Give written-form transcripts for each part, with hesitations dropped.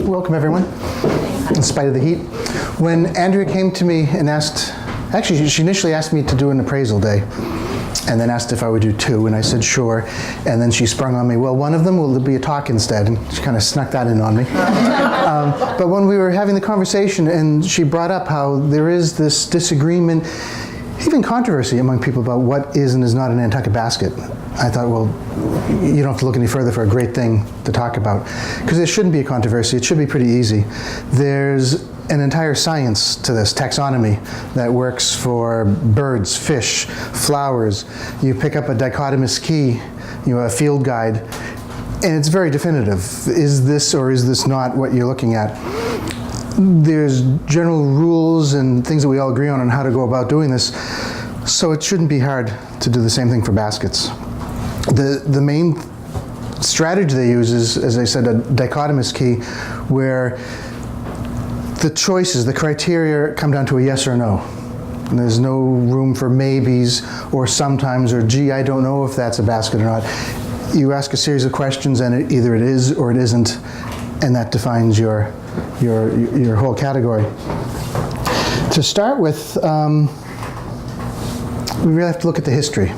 Welcome, everyone, in spite of the heat. When Andrea came to me and asked, actually, she initially asked me to do an appraisal day, and then asked if I would do two, and I said sure, and then she sprung on me, well, one of them will be a talk instead, and she kind of snuck that in on me. But when we were having the conversation, and she brought up how there is this disagreement, even controversy among people about what is and is not a Nantucket basket, I thought, well, you don't have to look any further for a great thing to talk about, because there shouldn't be a controversy. It should be pretty easy. There's an entire science to this, taxonomy, that works for birds, fish, flowers. You pick up a dichotomous key, a field guide, and it's very definitive. Is this or is this not what you're looking at? There's general rules and things that we all agree on how to go about doing this, so it shouldn't be hard to do the same thing for baskets. The main strategy they use is, as I said, a dichotomous key, where the choices, the criteria come down to a yes or no. And there's no room for maybes or sometimes or gee, I don't know if that's a basket or not. You ask a series of questions and either it is or it isn't, and that defines your whole category. To start with, we really have to look at the history.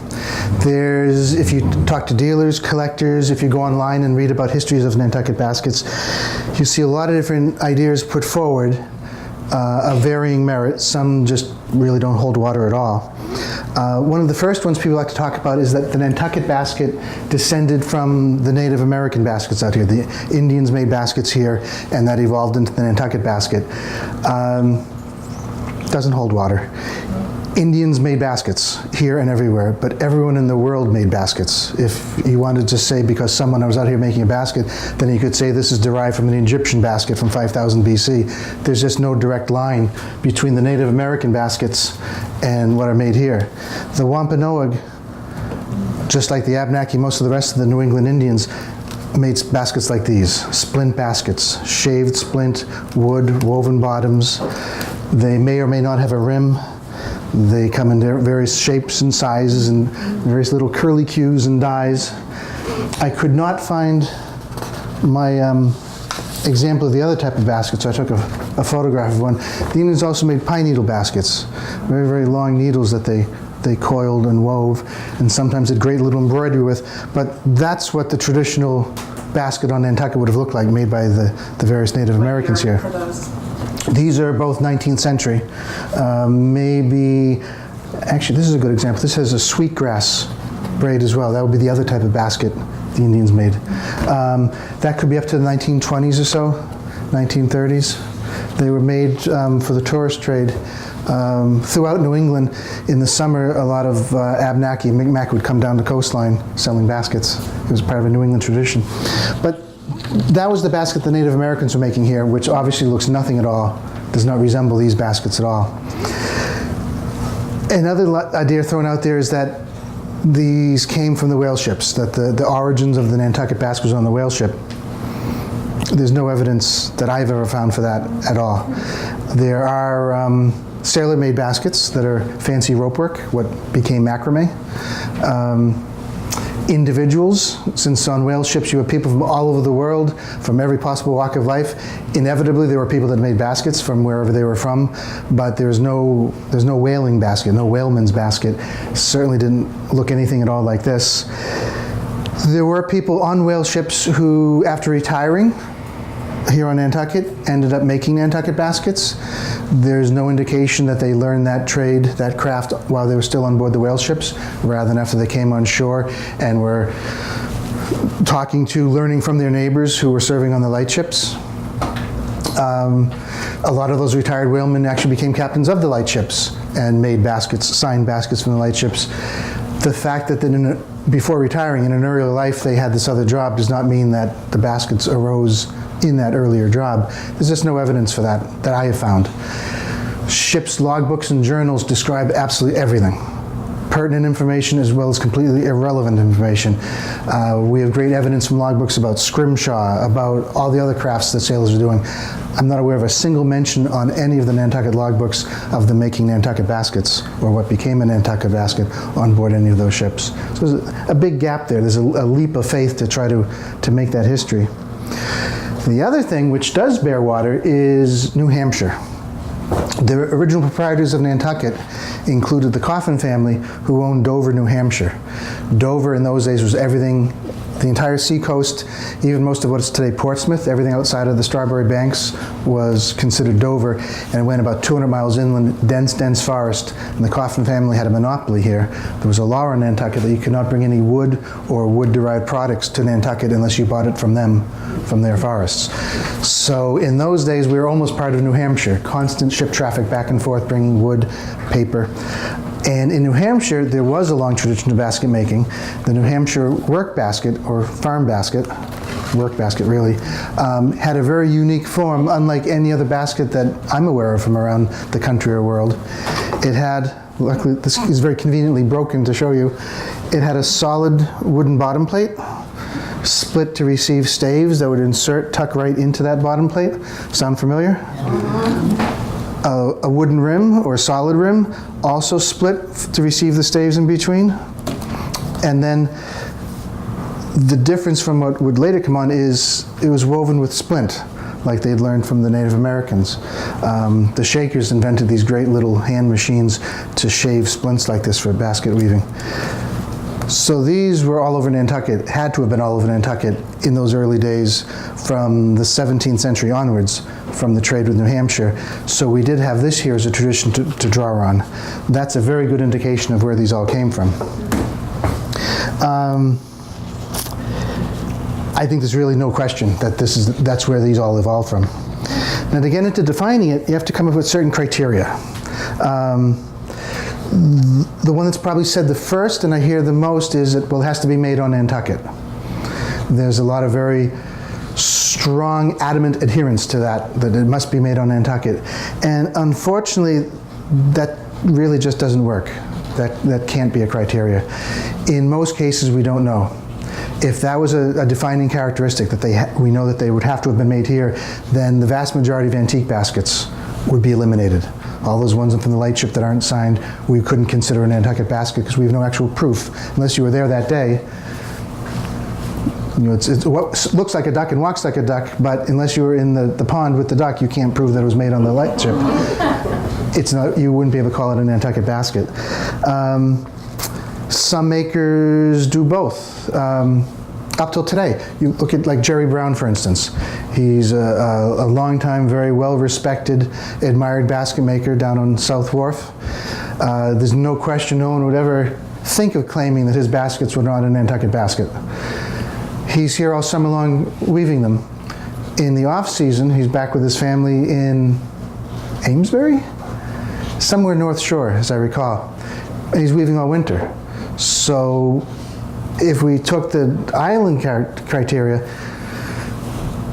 If you talk to dealers, collectors, if you go online and read about histories of Nantucket baskets, you see a lot of different ideas put forward of varying merit. Some just really don't hold water at all. One of the first ones people like to talk about is that the Nantucket basket descended from the Native American baskets out here. The Indians made baskets here, and that evolved into the Nantucket basket. Doesn't hold water. Indians made baskets here and everywhere, but everyone in the world made baskets. If you wanted to say because someone was out here making a basket, then you could say this is derived from an Egyptian basket from 5000 BC. There's just no direct line between the Native American baskets and what are made here. The Wampanoag, just like the Abenaki, most of the rest of the New England Indians, made baskets like these, splint baskets, shaved splint, wood, woven bottoms. They may or may not have a rim. They come in various shapes and sizes and various little curlicues and dies. I could not find my example of the other type of basket, so I took a photograph of one. The Indians also made pine needle baskets, very, very long needles that they coiled and wove, and sometimes did great little embroidery with, but that's what the traditional basket on Nantucket would have looked like, made by the various Native Americans here. These are both 19th century. Actually, this is a good example. This has a sweetgrass braid as well. That would be the other type of basket the Indians made. That could be up to the 1920s or so, 1930s. They were made for the tourist trade. Throughout New England, in the summer, a lot of Abenaki and Mi'kmaq would come down the coastline selling baskets. It was part of a New England tradition. But that was the basket the Native Americans were making here, which obviously looks nothing at all, does not resemble these baskets at all. Another idea thrown out there is that these came from the whale ships, that the origins of the Nantucket basket was on the whale ship. There's no evidence that I've ever found for that at all. There are sailor-made baskets that are fancy rope work, what became macrame. Individuals, since on whale ships you have people from all over the world, from every possible walk of life. Inevitably there were people that made baskets from wherever they were from, but there's no whaling basket, no whaleman's basket. Certainly didn't look anything at all like this. There were people on whale ships who, after retiring here on Nantucket, ended up making Nantucket baskets. There's no indication that they learned that trade, that craft, while they were still on board the whale ships, rather than after they came on shore and were learning from their neighbors who were serving on the lightships. A lot of those retired whalemen actually became captains of the lightships and made baskets, signed baskets from the lightships. The fact that before retiring in an earlier life they had this other job does not mean that the baskets arose in that earlier job. There's just no evidence for that I have found. Ships' logbooks and journals describe absolutely everything pertinent information as well as completely irrelevant information. We have great evidence from logbooks about scrimshaw, about all the other crafts that sailors are doing. I'm not aware of a single mention on any of the Nantucket logbooks of them making Nantucket baskets or what became a Nantucket basket on board any of those ships. So there's a big gap there. There's a leap of faith to try to make that history. The other thing which does bear water is New Hampshire. The original proprietors of Nantucket included the Coffin family, who owned Dover, New Hampshire. Dover in those days was everything, the entire seacoast, even most of what is today Portsmouth, everything outside of the Strawberry Banks was considered Dover, and it went about 200 miles inland, dense forest, and the Coffin family had a monopoly here. There was a law in Nantucket that you could not bring any wood or wood-derived products to Nantucket unless you bought it from them, from their forests. So in those days, we were almost part of New Hampshire, constant ship traffic back and forth, bringing wood, paper. And in New Hampshire, there was a long tradition of basket making. The New Hampshire work basket, or farm basket, work basket really, had a very unique form, unlike any other basket that I'm aware of from around the country or world. It had, luckily this is very conveniently broken to show you, it had a solid wooden bottom plate, split to receive staves that would tuck right into that bottom plate. Sound familiar? A wooden rim or a solid rim, also split to receive the staves in between. And then the difference from what would later come on is it was woven with splint, like they'd learned from the Native Americans. The Shakers invented these great little hand machines to shave splints like this for basket weaving. So these were all over Nantucket, had to have been all over Nantucket in those early days from the 17th century onwards, from the trade with New Hampshire. So we did have this here as a tradition to draw on. That's a very good indication of where these all came from. I think there's really no question that that's where these all evolved from. Now to get into defining it, you have to come up with certain criteria. The one that's probably said the first, and I hear the most, is that, well, it has to be made on Nantucket. There's a lot of very strong, adamant adherence to that it must be made on Nantucket. And unfortunately, that really just doesn't work. That can't be a criteria. In most cases, we don't know. If that was a defining characteristic that we know that they would have to have been made here, then the vast majority of antique baskets would be eliminated. All those ones from the Lightship that aren't signed, we couldn't consider a Nantucket basket because we have no actual proof. Unless you were there that day, it's what looks like a duck and walks like a duck, but unless you were in the pond with the duck, you can't prove that it was made on the Lightship. You wouldn't be able to call it a Nantucket basket. Some makers do both. Up till today, you look at like Jerry Brown, for instance. He's a long-time, very well-respected, admired basket maker down on South Wharf. There's no question no one would ever think of claiming that his baskets were not a Nantucket basket. He's here all summer long weaving them. In the off-season, he's back with his family in Amesbury? Somewhere North Shore, as I recall. And he's weaving all winter. So if we took the island criteria,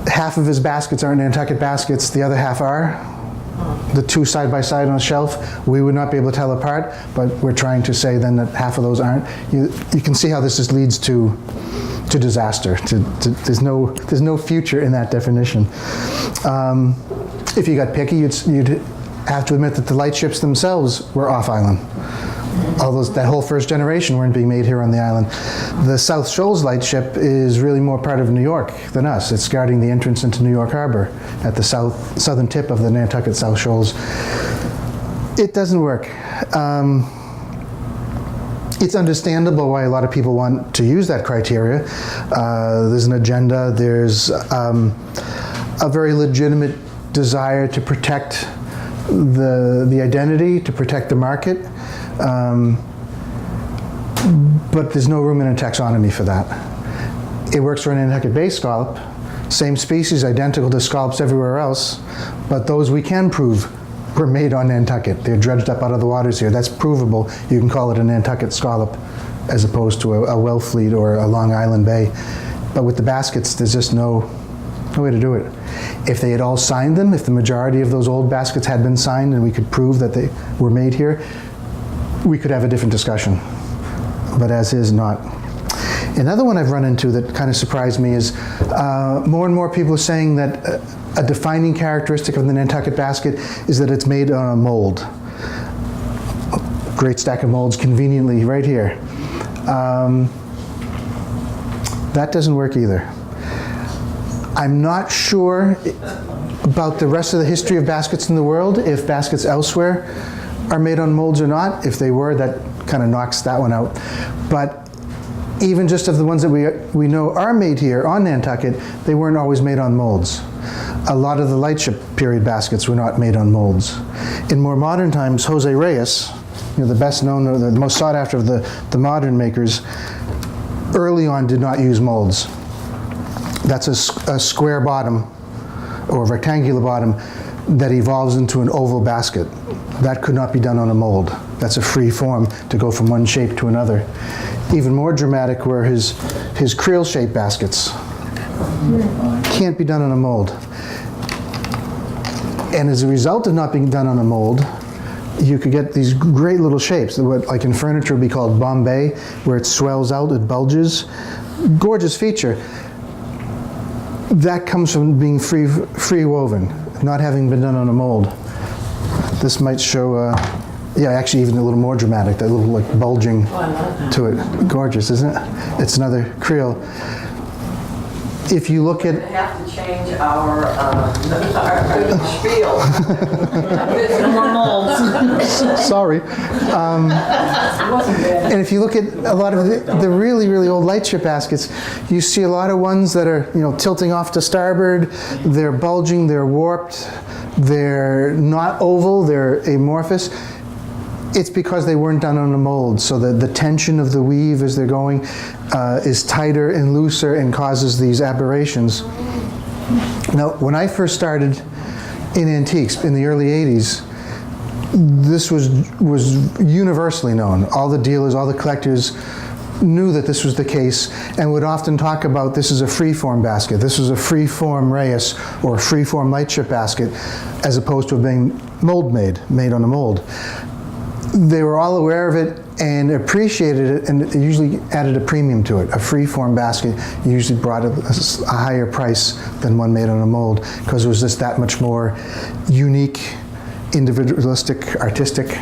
half of his baskets aren't Nantucket baskets, the other half are. The two side by side on a shelf, we would not be able to tell apart, but we're trying to say then that half of those aren't. You can see how this just leads to disaster. There's no future in that definition. If you got picky, you'd have to admit that the Lightships themselves were off island. That whole first generation weren't being made here on the island. The South Shoals Lightship is really more part of New York than us. It's guarding the entrance into New York Harbor at the southern tip of the Nantucket South Shoals. It doesn't work. It's understandable why a lot of people want to use that criteria. There's an agenda. There's a very legitimate desire to protect the identity, to protect the market. But there's no room in a taxonomy for that. It works for an Nantucket Bay scallop, same species, identical to scallops everywhere else, but those we can prove were made on Nantucket. They're dredged up out of the waters here. That's provable. You can call it a Nantucket scallop as opposed to a Wellfleet or a Long Island Bay. But with the baskets, there's just no way to do it. If they had all signed them, if the majority of those old baskets had been signed and we could prove that they were made here, we could have a different discussion. but as is not. Another one I've run into that kind of surprised me is more and more people are saying that a defining characteristic of the Nantucket basket is that it's made on a mold. Great stack of molds conveniently right here. That doesn't work either. I'm not sure about the rest of the history of baskets in the world, if baskets elsewhere are made on molds or not. If they were, that kind of knocks that one out. But even just of the ones that we know are made here on Nantucket, they weren't always made on molds. A lot of the Lightship period baskets were not made on molds. In more modern times, Jose Reyes, the best known, or the most sought after of the modern makers, early on did not use molds. That's a square bottom or rectangular bottom that evolves into an oval basket. That could not be done on a mold. That's a free form to go from one shape to another. Even more dramatic were his creel-shaped baskets. Can't be done on a mold. And as a result of not being done on a mold, you could get these great little shapes, what like in furniture would be called Bombay, where it swells out, it bulges. Gorgeous feature. That comes from being free woven, not having been done on a mold. This might show, yeah, actually even a little more dramatic, that little like bulging to it. Gorgeous, isn't it? It's another creel. If you look at... We have to change our spiel. More molds. Sorry. And if you look at a lot of the really, really old Lightship baskets, you see a lot of ones that are, tilting off to starboard. They're bulging, they're warped, they're not oval, they're amorphous. It's because they weren't done on a mold, so the tension of the weave as they're going is tighter and looser and causes these aberrations. Now, when I first started in antiques in the early 80s, this was universally known. All the dealers, all the collectors knew that this was the case and would often talk about this is a freeform basket, this is a freeform Reyes or a freeform Lightship basket, as opposed to being made on a mold. They were all aware of it and appreciated it, and it usually added a premium to it. A free-form basket usually brought a higher price than one made on a mold because it was just that much more unique, individualistic, artistic.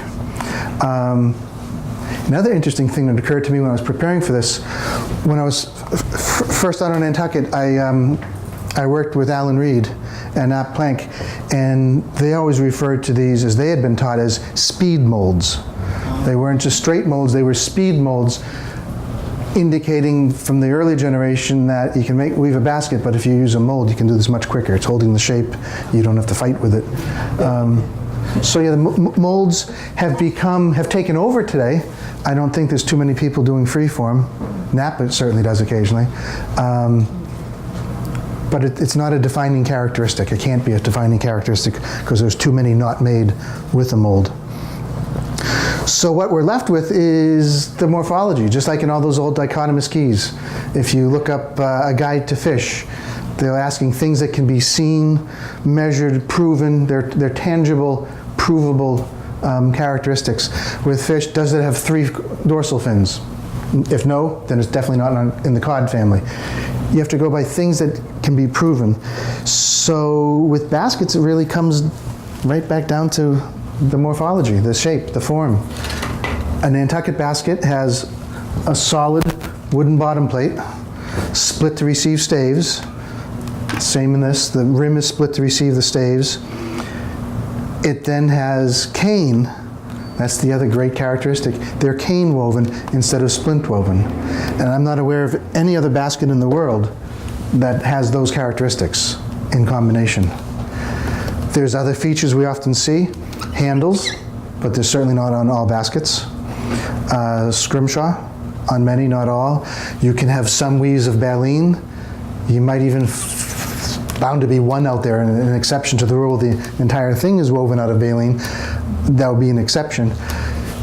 Another interesting thing that occurred to me when I was preparing for this, when I was first out on Nantucket, I worked with Alan Reed and Nat Plank, and they always referred to these, as they had been taught, as speed molds. They weren't just straight molds, they were speed molds, indicating from the early generation that you can weave a basket, but if you use a mold, you can do this much quicker. It's holding the shape, you don't have to fight with it. So yeah, the molds have taken over today. I don't think there's too many people doing freeform. Napa certainly does occasionally. But it's not a defining characteristic. It can't be a defining characteristic because there's too many not made with a mold. So what we're left with is the morphology, just like in all those old dichotomous keys. If you look up a guide to fish, they're asking things that can be seen, measured, proven. They're tangible, provable characteristics. With fish, does it have 3 dorsal fins? If no, then it's definitely not in the cod family. You have to go by things that can be proven. So with baskets, it really comes right back down to the morphology, the shape, the form. A Nantucket basket has a solid wooden bottom plate, split to receive staves. Same in this, the rim is split to receive the staves. It then has cane. That's the other great characteristic. They're cane woven instead of splint woven. And I'm not aware of any other basket in the world that has those characteristics in combination. There's other features we often see. Handles, but they're certainly not on all baskets. Scrimshaw, on many, not all. You can have some weaves of baleen. You might even bound to be one out there, and an exception to the rule, the entire thing is woven out of baleen. That would be an exception.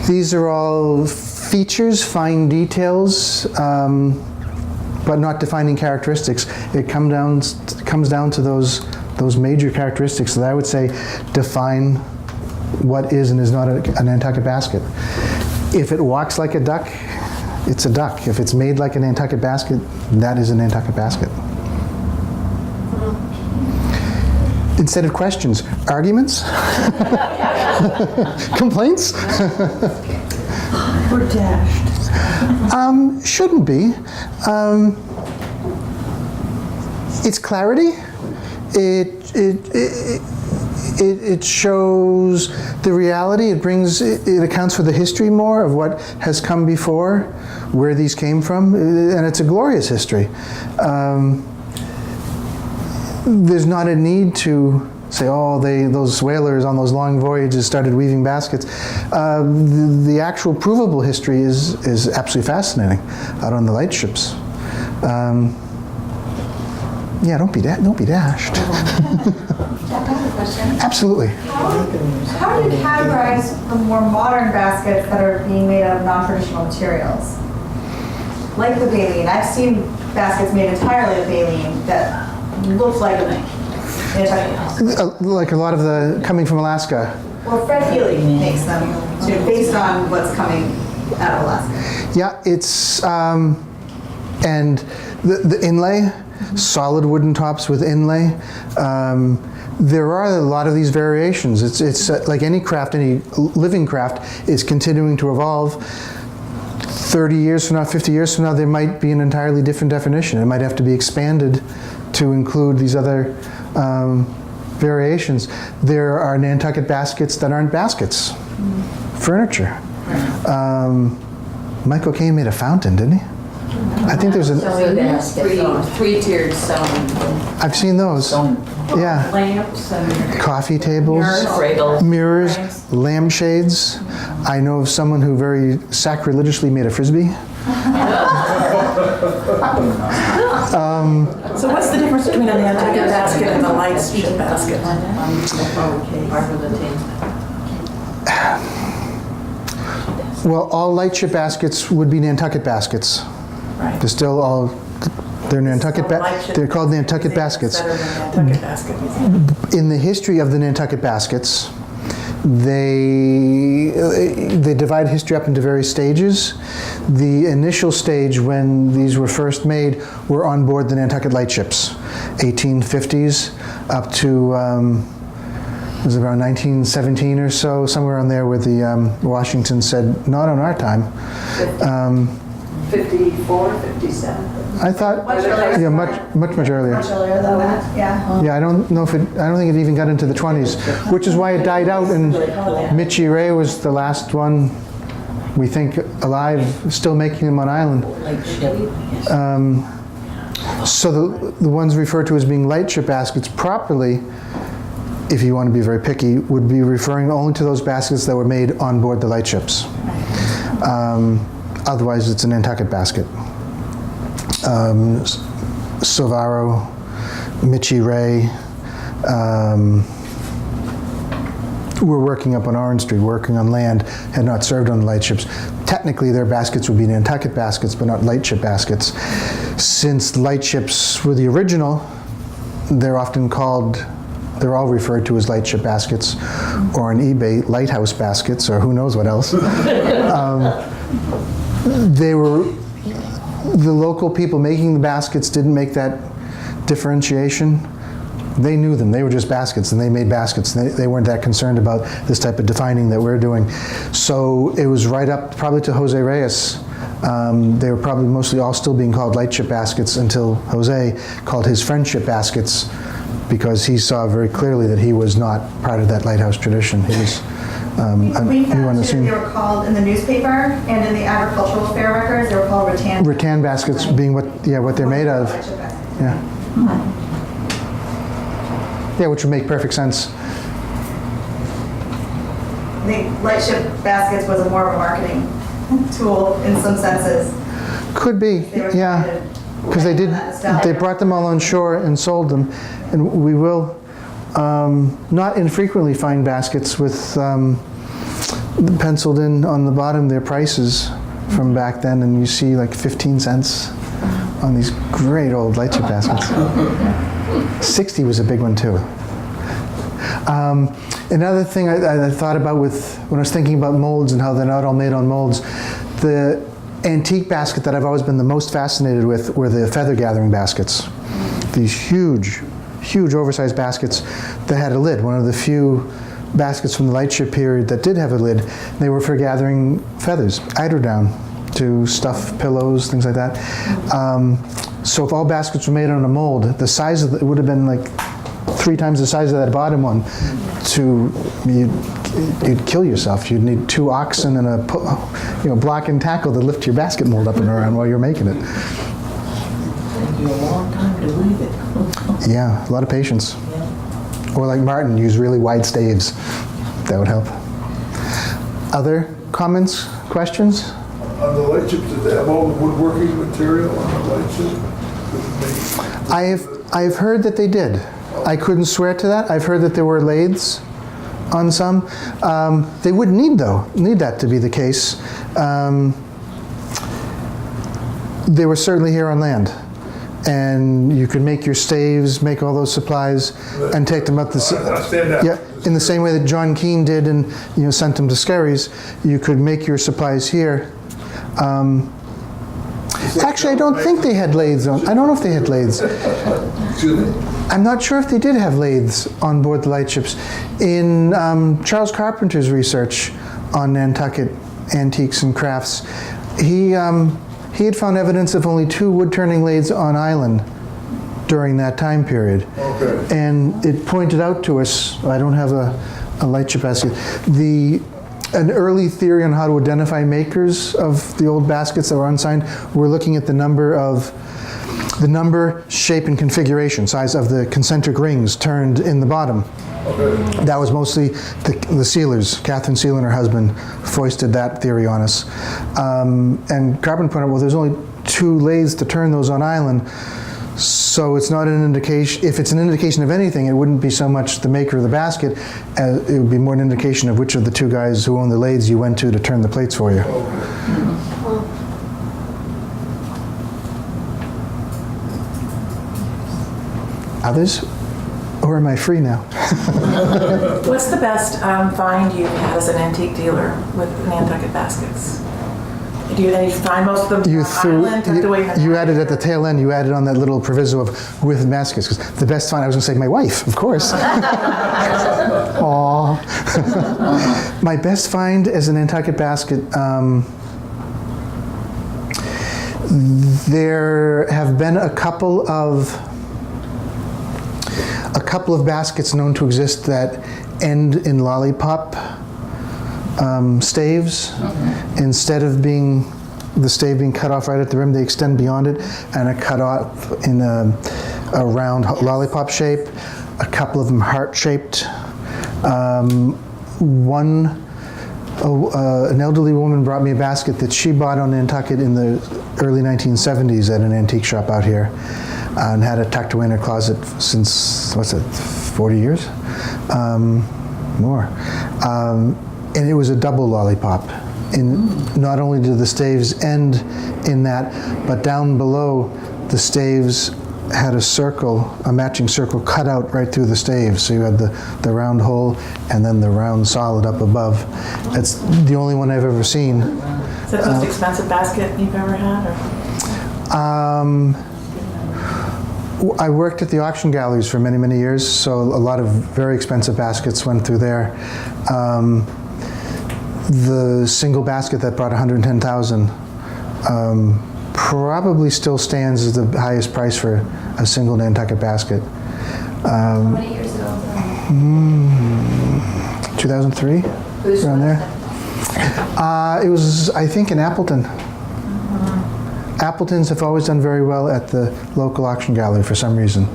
These are all features, fine details, but not defining characteristics. It comes down to those major characteristics that I would say define what is and is not a Nantucket basket. If it walks like a duck, It's a duck. If it's made like a Nantucket basket, that is a Nantucket basket. Instead of questions, arguments? Complaints? We're dashed. Shouldn't be. It's clarity. It shows the reality. It accounts for the history more of what has come before, where these came from, and it's a glorious history. There's not a need to say, oh, those whalers on those long voyages started weaving baskets. The actual provable history is absolutely fascinating out on the lightships. Yeah, don't be dashed. I have a question. Absolutely. How do you categorize the more modern baskets that are being made out of non-traditional materials? Like the baleen. I've seen baskets made entirely of baleen that look like Like a lot of the coming from Alaska. Well, Fred Healy makes them too, based on what's coming out of Alaska. Yeah, it's and the inlay, solid wooden tops with inlay. There are a lot of these variations. It's like any craft, any living craft is continuing to evolve. 30 years from now, 50 years from now, there might be an entirely different definition. It might have to be expanded to include these other variations. There are Nantucket baskets that aren't baskets. Furniture. Michael Caine made a fountain, didn't he? I think there's Three-tiered sewing. I've seen those. Yeah. Lamps and Coffee tables, mirrors, lampshades. I know of someone who very sacrilegiously made a Frisbee. So what's the difference between a Nantucket basket and a Lightship basket? Well, all Lightship baskets would be Nantucket baskets. Right. They're still all, they're Nantucket, they're called Nantucket baskets. Nantucket basket. In the history of the Nantucket baskets, they divide history up into various stages. The initial stage when these were first made were on board the Nantucket Lightships, 1850s up to it was around 1917 or so, somewhere on there, where the Washington said, not on our time. 54, 57. I thought, Much earlier. yeah, much earlier. Much earlier than that, yeah. Yeah, I don't think it even got into the 20s, which is why it died out, and Mitchie Ray was the last one, we think, alive, still making them on island. So the ones referred to as being Lightship baskets properly, if you want to be very picky, would be referring only to those baskets that were made on board the Lightships. Otherwise, it's a Nantucket basket. Silvaro, Mitchie Ray, were working up on Orange Street, working on land, had not served on the Lightships. Technically, their baskets would be Nantucket baskets, but not Lightship baskets. Since Lightships were the original, they're all referred to as Lightship baskets, or on eBay, lighthouse baskets, or who knows what else. The local people making the baskets didn't make that differentiation. They knew them. They were just baskets, and they made baskets. They weren't that concerned about this type of defining that we're doing. So it was right up probably to Jose Reyes. They were probably mostly all still being called Lightship baskets until Jose called his Friendship baskets, because he saw very clearly that he was not part of that lighthouse tradition. He was We found too, they were called in the newspaper and in the agricultural fair records, they were called rattan. Rattan baskets being what they're made of. Yeah. Yeah, which would make perfect sense. I think Lightship baskets was more of a marketing tool in some senses. Could be, They were yeah. trying to Because they did, nostalgia. they brought them all on shore and sold them. And we will not infrequently find baskets with penciled in on the bottom their prices from back then, and you see like 15 cents on these great old Lightship baskets. 60 was a big one too. Another thing I thought about when I was thinking about molds and how they're not all made on molds, antique basket that I've always been the most fascinated with were the feather gathering baskets. These huge, huge oversized baskets that had a lid. One of the few baskets from the Lightship period that did have a lid. They were for gathering feathers, eiderdown, to stuff pillows, things like that. So if all baskets were made on a mold, the size of it would have been like 3 times the size of that bottom one. You'd kill yourself. You'd need 2 oxen and a block and tackle to lift your basket mold up and around while you're making it. Take you a long time to weave it. Yeah, a lot of patience. Yeah. Or like Martin, use really wide staves. That would help. Other comments, questions? On the Lightship, did they have all the woodworking material on the Lightship? I've heard that they did. I couldn't swear to that. I've heard that there were lathes on some. They wouldn't need that to be the case. They were certainly here on land. And you could make your staves, make all those supplies, and take them up the... in the same way that John Keane did and sent them to Skerries, you could make your supplies here. Actually, I don't think they had lathes on. I don't know if they had lathes. Excuse me? I'm not sure if they did have lathes on board the Lightships. In Charles Carpenter's research on Nantucket antiques and crafts, he had found evidence of only 2 wood-turning lathes on island during that time period. Okay. And it pointed out to us, I don't have a Lightship basket, an early theory on how to identify makers of the old baskets that were unsigned. We're looking at the number, shape, and configuration, size of the concentric rings turned in the bottom. Okay. That was mostly the sealers. Catherine Seal and her husband foisted that theory on us. And Carpenter pointed out, well, there's only 2 lathes to turn those on island, so it's not an indication. If it's an indication of anything, it wouldn't be so much the maker of the basket, as it would be more an indication of which of the 2 guys who own the lathes you went to turn the plates for you. Others? Or am I free now? What's the best find you've had as an antique dealer with Nantucket baskets? Do you find most of them on island, tucked away in the you added at the tail end, you added on that little proviso of with baskets, because the best find, I was going to say my wife, of course. Aww. My best find as a Nantucket basket, there have been a couple of baskets known to exist that end in lollipop staves. Instead of the stave being cut off right at the rim, they extend beyond it and are cut off in a round lollipop shape. A couple of them heart-shaped. An elderly woman brought me a basket that she bought on Nantucket in the early 1970s at an antique shop out here, and had it tucked away in her closet since, 40 years? More. And it was a double lollipop. Not only did the staves end in that, but down below, the staves had a circle, a matching circle cut out right through the staves. So you had the round hole and then the round solid up above. That's the only one I've ever seen. Is that the most expensive basket you've ever had? I worked at the auction galleries for many, many years, so a lot of very expensive baskets went through there. The single basket that brought $110,000 probably still stands as the highest price for a single Nantucket basket. How many years ago? 2003, around there. It was, I think, in Appleton. Appletons have always done very well at the local auction gallery for some reason.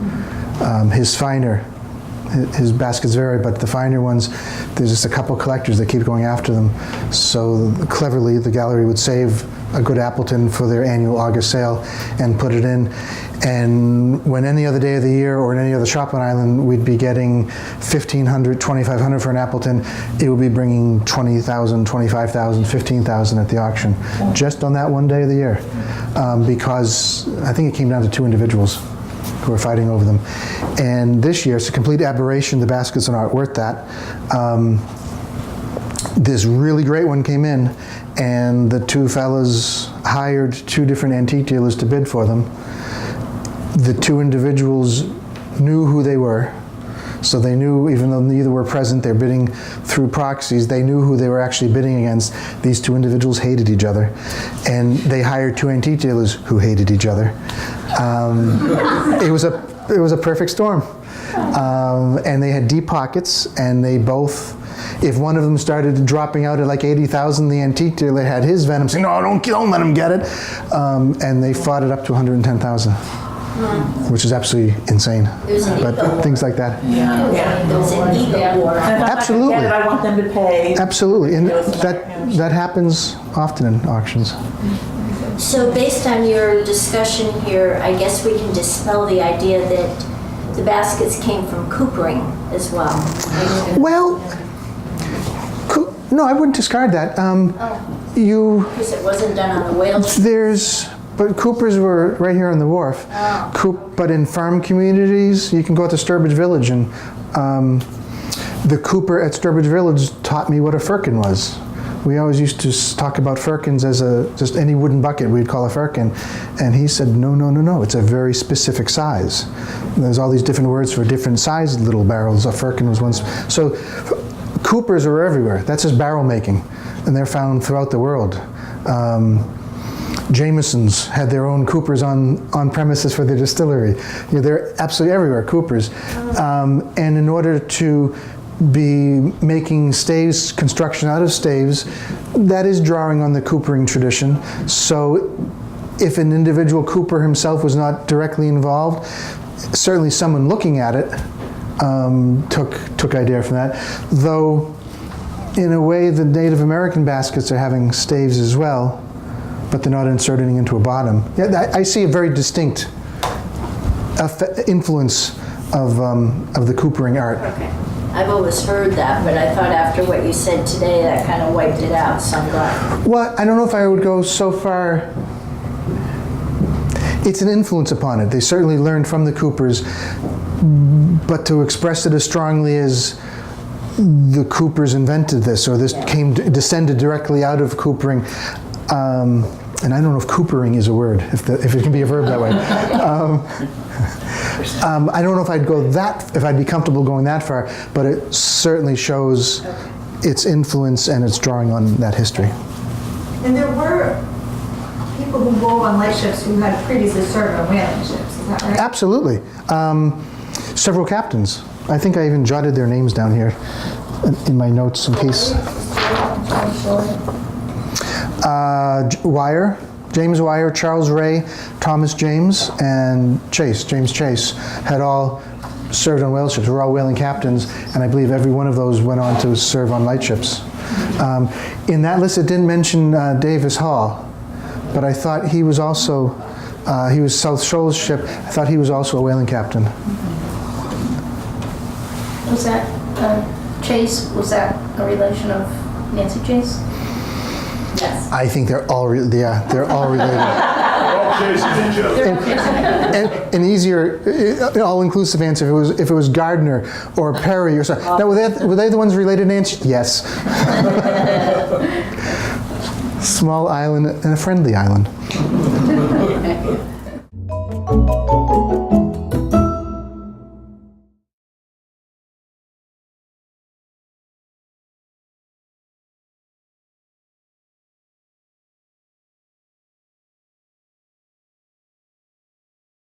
His baskets vary, but the finer ones, there's just a couple collectors that keep going after them. So cleverly, the gallery would save a good Appleton for their annual August sale and put it in. And when any other day of the year or in any other shop on island, we'd be getting $1,500, $2,500 for an Appleton, it would be bringing $20,000, $25,000, $15,000 at the auction, just on that one day of the year. Because I think it came down to 2 individuals who were fighting over them. And this year, it's a complete aberration. The baskets are not worth that. This really great one came in, and the 2 fellas hired 2 different antique dealers to bid for them. The 2 individuals knew who they were. So they knew, even though neither were present, they're bidding through proxies, they knew who they were actually bidding against. These 2 individuals hated each other. And they hired 2 antique dealers who hated each other. It was a perfect storm. And they had deep pockets, and they both, if one of them started dropping out at like 80,000, the antique dealer had his venom saying, no, don't let him get it. And they fought it up to 110,000. Which is absolutely insane. But things like that. There was an ego war. Absolutely. I want them to pay. Absolutely, and that happens often in auctions. So based on your discussion here, I guess we can dispel the idea that the baskets came from coopering as well. Well, no, I wouldn't discard that. Because it wasn't done on the whale ship. But coopers were right here on the wharf. But in farm communities, you can go out to Sturbridge Village, and the cooper at Sturbridge Village taught me what a firkin was. We always used to talk about firkins as just any wooden bucket we'd call a firkin, and he said, no, it's a very specific size. There's all these different words for different sized little barrels. A firkin was one. So coopers are everywhere. That's just barrel making, and they're found throughout the world. Jamesons had their own coopers on premises for their distillery. They're absolutely everywhere, coopers. And in order to be making staves, construction out of staves, that is drawing on the coopering tradition. So if an individual cooper himself was not directly involved, certainly someone looking at it took idea from that. Though, in a way, the Native American baskets are having staves as well, but they're not inserting into a bottom. Yeah, I see a very distinct influence of the coopering art. Okay. I've always heard that, but I thought after what you said today, that kind of wiped it out, so I'm glad. Well, I don't know if I would go so far. It's an influence upon it. They certainly learned from the coopers, but to express it as strongly as the coopers invented this, or this descended directly out of coopering, and I don't know if coopering is a word, if it can be a verb that way. I don't know if I'd be comfortable going that far, but it certainly shows its influence and its drawing on that history. And there were people who wove on lightships who had previously served on whaling ships, is that right? Absolutely. Several captains. I think I even jotted their names down here in my notes in case. Wire, James Wire, Charles Ray, Thomas James, and James Chase had all served on whale ships. We're all whaling captains, and I believe every one of those went on to serve on lightships. In that list, it didn't mention Davis Hall, but I thought he was also, he was South Shoals ship, I thought he was also a whaling captain. Was that Chase, was that a relation of Nancy Chase? Yes. I think they're all related. All chasing each other. An easier, all-inclusive answer if it was Gardner or Perry or something. Now, were they the ones related to Nancy? Yes. Small island and a friendly island.